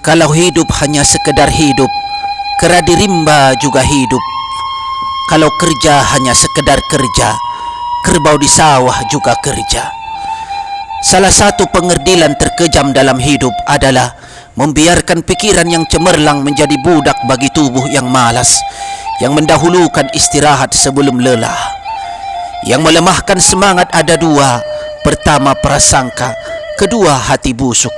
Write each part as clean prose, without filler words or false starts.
Kalau hidup hanya sekedar hidup, kera di rimba juga hidup. Kalau kerja hanya sekedar kerja, kerbau di sawah juga kerja. Salah satu pengerdilan terkejam dalam hidup adalah membiarkan pikiran yang cemerlang menjadi budak bagi tubuh yang malas, yang mendahulukan istirahat sebelum lelah. Yang melemahkan semangat ada dua: pertama prasangka, kedua hati busuk.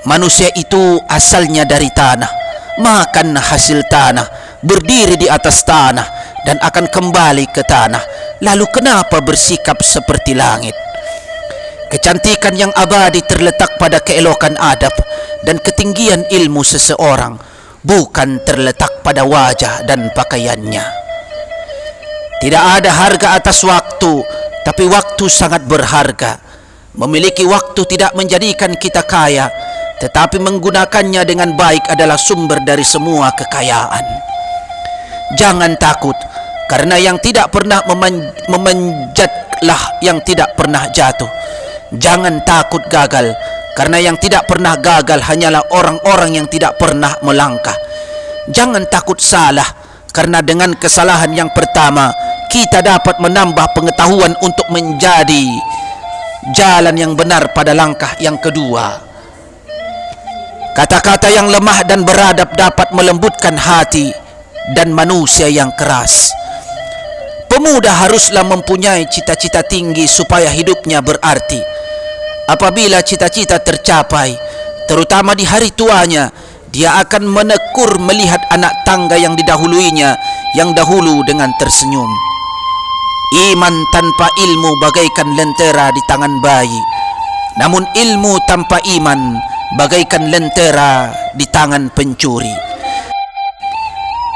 Manusia itu asalnya dari tanah, makan hasil tanah, berdiri di atas tanah, dan akan kembali ke tanah. Lalu kenapa bersikap seperti langit? Kecantikan yang abadi terletak pada keelokan adab dan ketinggian ilmu seseorang, bukan terletak pada wajah dan pakaiannya. Tidak ada harga atas waktu, tapi waktu sangat berharga. Memiliki waktu tidak menjadikan kita kaya, tetapi menggunakannya dengan baik adalah sumber dari semua kekayaan. Jangan takut, karena yang tidak pernah memanjatlah yang tidak pernah jatuh. Jangan takut gagal, karena yang tidak pernah gagal hanyalah orang-orang yang tidak pernah melangkah. Jangan takut salah, karena dengan kesalahan yang pertama kita dapat menambah pengetahuan untuk menjadi jalan yang benar pada langkah yang kedua. Kata-kata yang lemah dan beradab dapat melembutkan hati dan manusia yang keras. Pemuda haruslah mempunyai cita-cita tinggi supaya hidupnya berarti. Apabila cita-cita tercapai, terutama di hari tuanya, dia akan menekur melihat anak tangga yang didahuluinya yang dahulu dengan tersenyum. Iman tanpa ilmu bagaikan lentera di tangan bayi, namun ilmu tanpa iman bagaikan lentera di tangan pencuri.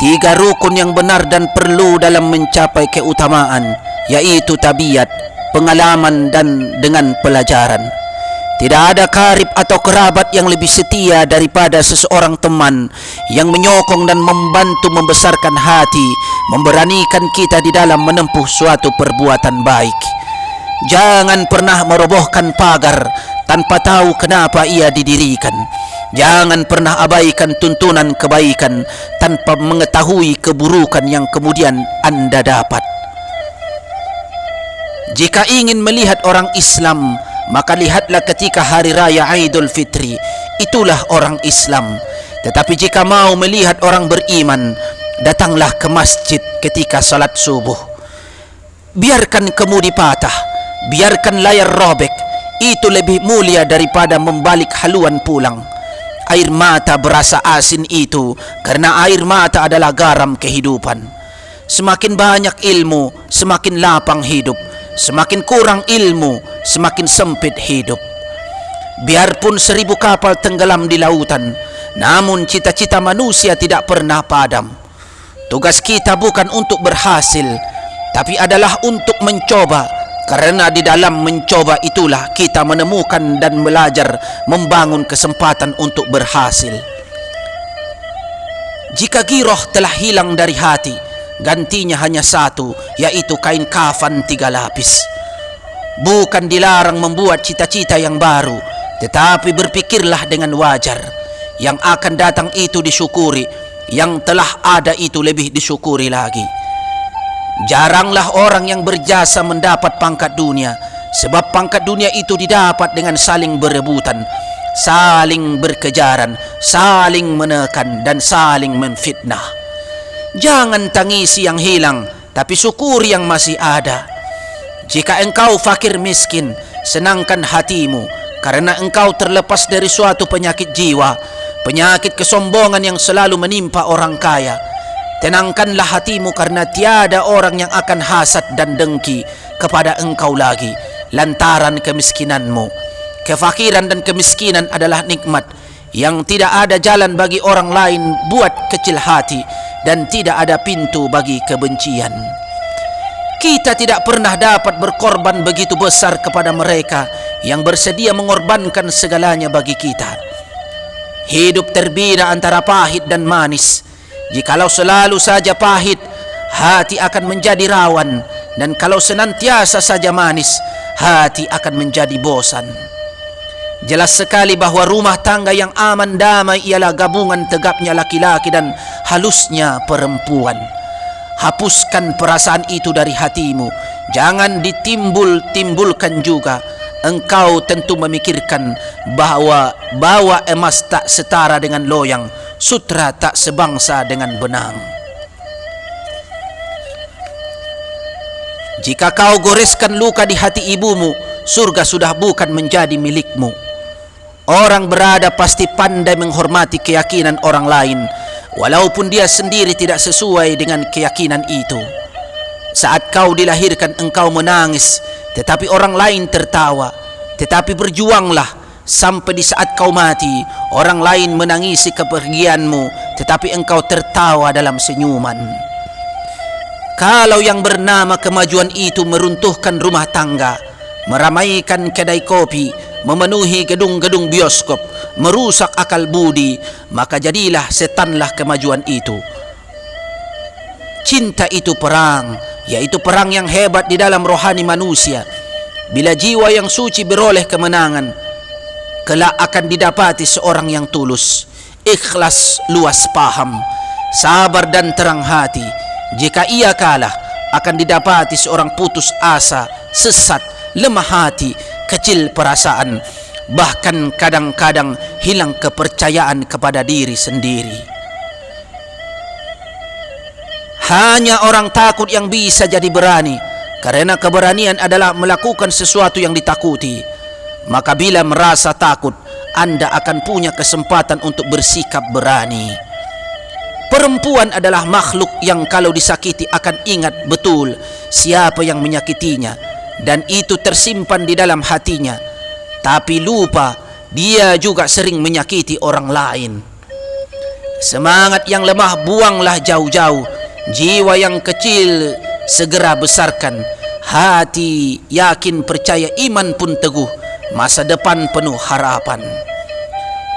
Tiga rukun yang benar dan perlu dalam mencapai keutamaan, yaitu tabiat, pengalaman, dan dengan pelajaran. Tidak ada karib atau kerabat yang lebih setia daripada seseorang teman yang menyokong dan membantu membesarkan hati, memberanikan kita di dalam menempuh suatu perbuatan baik. Jangan pernah merobohkan pagar tanpa tahu kenapa ia didirikan. Jangan pernah abaikan tuntunan kebaikan tanpa mengetahui keburukan yang kemudian Anda dapat. Jika ingin melihat orang Islam, maka lihatlah ketika hari raya Aidul Fitri. Itulah orang Islam. Tetapi jika mau melihat orang beriman, datanglah ke masjid ketika salat subuh. Biarkan kemudi patah, biarkan layar robek, itu lebih mulia daripada membalik haluan pulang. Air mata berasa asin itu karena air mata adalah garam kehidupan. Semakin banyak ilmu, semakin lapang hidup. Semakin kurang ilmu, semakin sempit hidup. Biarpun 1000 kapal tenggelam di lautan, namun cita-cita manusia tidak pernah padam. Tugas kita bukan untuk berhasil, tapi adalah untuk mencoba. Karena di dalam mencoba itulah kita menemukan dan belajar membangun kesempatan untuk berhasil. Jika giroh telah hilang dari hati, gantinya hanya satu, yaitu kain kafan 3 lapis. Bukan dilarang membuat cita-cita yang baru, tetapi berpikirlah dengan wajar. Yang akan datang itu disyukuri, yang telah ada itu lebih disyukuri lagi. Jaranglah orang yang berjasa mendapat pangkat dunia, sebab pangkat dunia itu didapat dengan saling berebutan, saling berkejaran, saling menekan, dan saling menfitnah. Jangan tangisi yang hilang, tapi syukuri yang masih ada. Jika engkau fakir miskin, senangkan hatimu, karena engkau terlepas dari suatu penyakit jiwa, penyakit kesombongan yang selalu menimpa orang kaya. Tenangkanlah hatimu, karena tiada orang yang akan hasad dan dengki kepada engkau lagi lantaran kemiskinanmu. Kefakiran dan kemiskinan adalah nikmat yang tidak ada jalan bagi orang lain buat kecil hati, dan tidak ada pintu bagi kebencian. Kita tidak pernah dapat berkorban begitu besar kepada mereka yang bersedia mengorbankan segalanya bagi kita. Hidup terbina antara pahit dan manis. Jikalau selalu saja pahit, hati akan menjadi rawan, dan kalau senantiasa saja manis, hati akan menjadi bosan. Jelas sekali bahwa rumah tangga yang aman damai ialah gabungan tegapnya laki-laki dan halusnya perempuan. Hapuskan perasaan itu dari hatimu. Jangan ditimbul-timbulkan juga. Engkau tentu memikirkan bahwa bawa emas tak setara dengan loyang, sutra tak sebangsa dengan benang. Jika kau goreskan luka di hati ibumu, surga sudah bukan menjadi milikmu. Orang berada pasti pandai menghormati keyakinan orang lain, walaupun dia sendiri tidak sesuai dengan keyakinan itu. Saat kau dilahirkan engkau menangis, tetapi orang lain tertawa. Tetapi berjuanglah sampai di saat kau mati, orang lain menangisi kepergianmu, tetapi engkau tertawa dalam senyuman. Kalau yang bernama kemajuan itu meruntuhkan rumah tangga, meramaikan kedai kopi, memenuhi gedung-gedung bioskop, merusak akal budi, maka jadilah setanlah kemajuan itu. Cinta itu perang, yaitu perang yang hebat di dalam rohani manusia. Bila jiwa yang suci beroleh kemenangan, kelak akan didapati seorang yang tulus, ikhlas, luas paham, sabar dan terang hati. Jika ia kalah, akan didapati seorang putus asa, sesat, lemah hati, kecil perasaan, bahkan kadang-kadang hilang kepercayaan kepada diri sendiri. Hanya orang takut yang bisa jadi berani, karena keberanian adalah melakukan sesuatu yang ditakuti. Maka bila merasa takut, Anda akan punya kesempatan untuk bersikap berani. Perempuan adalah makhluk yang kalau disakiti akan ingat betul siapa yang menyakitinya, dan itu tersimpan di dalam hatinya. Tapi lupa dia juga sering menyakiti orang lain. Semangat yang lemah buanglah jauh-jauh. Jiwa yang kecil segera besarkan. Hati yakin, percaya, iman pun teguh. Masa depan penuh harapan.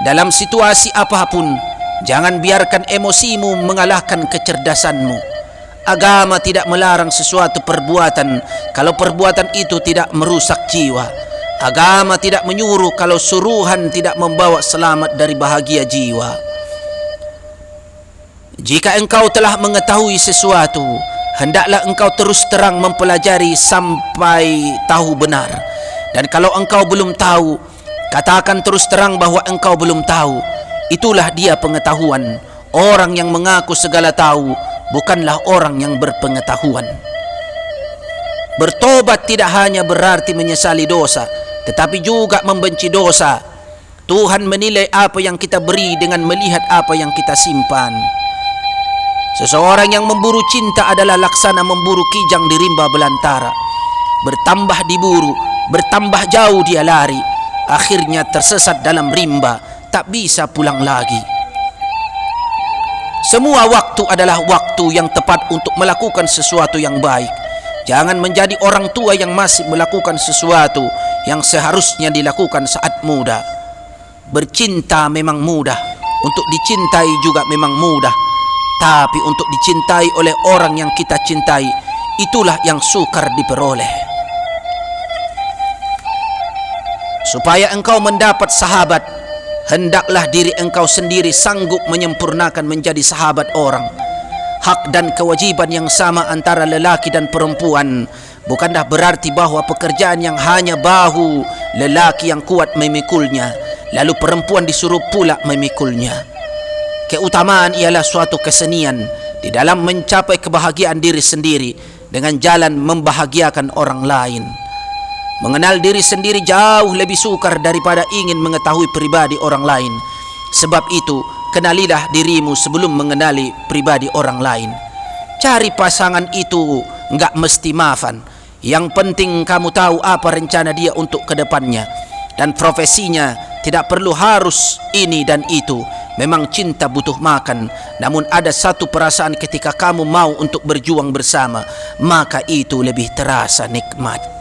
Dalam situasi apapun, jangan biarkan emosimu mengalahkan kecerdasanmu. Agama tidak melarang sesuatu perbuatan kalau perbuatan itu tidak merusak jiwa. Agama tidak menyuruh kalau suruhan tidak membawa selamat dari bahagia jiwa. Jika engkau telah mengetahui sesuatu, hendaklah engkau terus terang mempelajari sampai tahu benar. Dan kalau engkau belum tahu, katakan terus terang bahwa engkau belum tahu. Itulah dia pengetahuan. Orang yang mengaku segala tahu bukanlah orang yang berpengetahuan. Bertobat tidak hanya berarti menyesali dosa, tetapi juga membenci dosa. Tuhan menilai apa yang kita beri dengan melihat apa yang kita simpan. Seseorang yang memburu cinta adalah laksana memburu kijang di rimba belantara. Bertambah diburu, bertambah jauh dia lari. Akhirnya tersesat dalam rimba, tak bisa pulang lagi. Semua waktu adalah waktu yang tepat untuk melakukan sesuatu yang baik. Jangan menjadi orang tua yang masih melakukan sesuatu yang seharusnya dilakukan saat muda. Bercinta memang mudah, untuk dicintai juga memang mudah. Tapi untuk dicintai oleh orang yang kita cintai, itulah yang sukar diperoleh. Supaya engkau mendapat sahabat, hendaklah diri engkau sendiri sanggup menyempurnakan menjadi sahabat orang. Hak dan kewajiban yang sama antara lelaki dan perempuan bukanlah berarti bahwa pekerjaan yang hanya bahu lelaki yang kuat memikulnya, lalu perempuan disuruh pula memikulnya. Keutamaan ialah suatu kesenian di dalam mencapai kebahagiaan diri sendiri dengan jalan membahagiakan orang lain. Mengenal diri sendiri jauh lebih sukar daripada ingin mengetahui pribadi orang lain. Sebab itu, kenalilah dirimu sebelum mengenali pribadi orang lain. Cari pasangan itu enggak mesti maafan. Yang penting kamu tahu apa rencana dia untuk kedepannya. Dan profesinya tidak perlu harus ini dan itu. Memang cinta butuh makan, namun ada satu perasaan ketika kamu mau untuk berjuang bersama, maka itu lebih terasa nikmat.